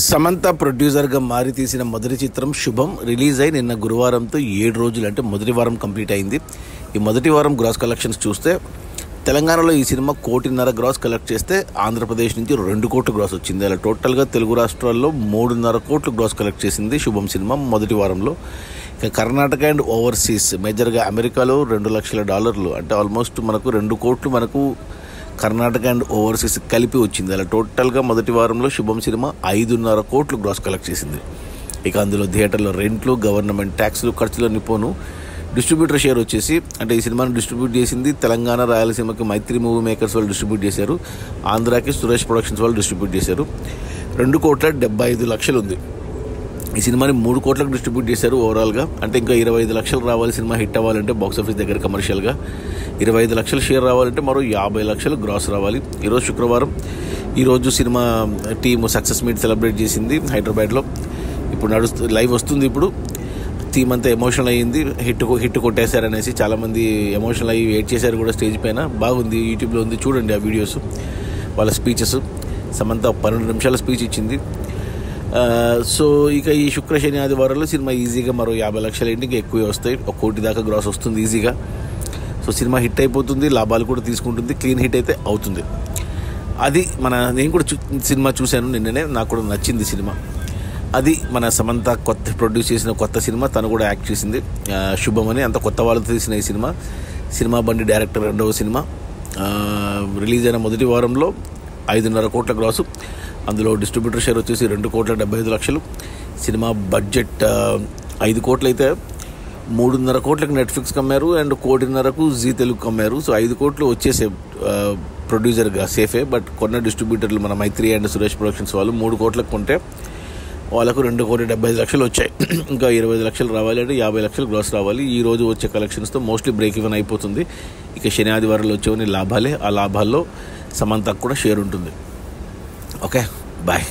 సమంత ప్రొడ్యూసర్గా మారి తీసిన మొదటి చిత్రం శుభం రిలీజ్ అయి నిన్న గురువారంతో 7 రోజులు అంటే మొదటి వారం కంప్లీట్ అయింది. ఈ మొదటి వారం గ్రాస్ కలెక్షన్స్ చూస్తే తెలంగాణలో ఈ సినిమా 1.5 కోటి గ్రాస్ కలెక్ట్ చేస్తే ఆంధ్రప్రదేశ్ నుంచి 2 కోట్ల గ్రాస్ వచ్చింది. అలా టోటల్గా తెలుగు రాష్ట్రాల్లో 3.5 కోట్లు గ్రాస్ కలెక్ట్ చేసింది శుభం సినిమా మొదటి వారంలో. ఇక కర్ణాటక అండ్ ఓవర్సీస్ మేజర్గా అమెరికాలో $2 లక్షల అంటే ఆల్మోస్ట్ మనకు 2 కోట్లు మనకు కర్ణాటక అండ్ ఓవర్సీస్ కలిపి వచ్చింది. అలా టోటల్గా మొదటి వారంలో శుభం సినిమా 5.5 కోట్లు గ్రాస్ కలెక్ట్ చేసింది. ఇక అందులో థియేటర్లో రెంట్లు, గవర్నమెంట్ ట్యాక్స్లు, ఖర్చులన్నీ పోను. డిస్ట్రిబ్యూటర్ షేర్ వచ్చేసి అంటే ఈ సినిమాను డిస్ట్రిబ్యూట్ చేసింది తెలంగాణ, రాయలసీమకి మైత్రి మూవీ మేకర్స్ వాళ్ళు డిస్ట్రిబ్యూట్ చేశారు. ఆంధ్రాకి సురేష్ ప్రొడక్షన్స్ వాళ్ళు డిస్ట్రిబ్యూట్ చేశారు. 2,75,00,000 ఉంది. ఈ సినిమాని 3 కోట్లకు డిస్ట్రిబ్యూట్ చేశారు ఓవరాల్గా. అంటే ఇంకా 25 లక్షలు రావాలి సినిమా హిట్ అవ్వాలంటే బాక్సాఫీస్ దగ్గర కమర్షియల్గా. 25 లక్షల షేర్ రావాలంటే మరో 50 లక్షలు గ్రాస్ రావాలి. ఈరోజు శుక్రవారం. ఈరోజు cinema team success meet celebrate చేసింది హైదరాబాద్లో. ఇప్పుడు లైవ్ వస్తుంది. ఇప్పుడు టీమ్ అంతా ఎమోషనల్ అయ్యింది. హిట్ కొట్టేశారనేసి చాలామంది ఎమోషనల్ అయ్యి వెయిట్ చేశారు కూడా స్టేజ్ పైన. బాగుంది, యూట్యూబ్లో ఉంది, చూడండి ఆ వీడియోస్, వాళ్ళ స్పీచెస్. సమంత 12 నిమిషాల స్పీచ్ ఇచ్చింది. సో ఇక ఈ శుక్ర శని ఆదివారాల్లో సినిమా ఈజీగా మరో 50 లక్షల ఇంటికి ఎక్కువే వస్తాయి. 1 కోటి దాకా గ్రాస్ వస్తుంది ఈజీగా. సో సినిమా హిట్ అయిపోతుంది, లాభాలు కూడా తీసుకుంటుంది, క్లీన్ హిట్ అయితే అవుతుంది. అది నేను కూడా సినిమా చూశాను నిన్ననే, నాకు కూడా నచ్చింది సినిమా. అది మన సమంత ప్రొడ్యూస్ చేసిన కొత్త సినిమా, తను కూడా యాక్ట్ చేసింది శుభం అని. అంత కొత్త వాళ్ళతో తీసిన ఈ సినిమా బండి డైరెక్టర్ రెండవ సినిమా. రిలీజ్ అయిన మొదటి వారంలో 5.5 కోట్ల గ్రాసు. అందులో డిస్ట్రిబ్యూటర్ షేర్ వచ్చేసి 2,75,00,000. సినిమా బడ్జెట్ 5 కోట్లు అయితే 3.5 కోట్లకు నెట్ఫ్లిక్స్కి అమ్మారు అండ్ 1,50,00,000కు జీ తెలుగుకి అమ్మారు. సో 5 కోట్లు వచ్చేసే ప్రొడ్యూసర్గా సేఫే. బట్ కొన్న డిస్ట్రిబ్యూటర్లు మన మైత్రి అండ్ సురేష్ ప్రొడక్షన్స్ వాళ్ళు 3 కోట్లకు కొంటే వాళ్ళకు 2,75,00,000 వచ్చాయి. ఇంకా 25 లక్షలు రావాలి అంటే 50 లక్షలు గ్రాస్ రావాలి. ఈ రోజు వచ్చే కలెక్షన్స్తో మోస్ట్లీ బ్రేక్ ఈవెన్ అయిపోతుంది. ఇక శని ఆదివారాలు వచ్చేవన్నీ లాభాలే. ఆ లాభాల్లో సమంతకు కూడా షేర్ ఉంటుంది. Okay, bye.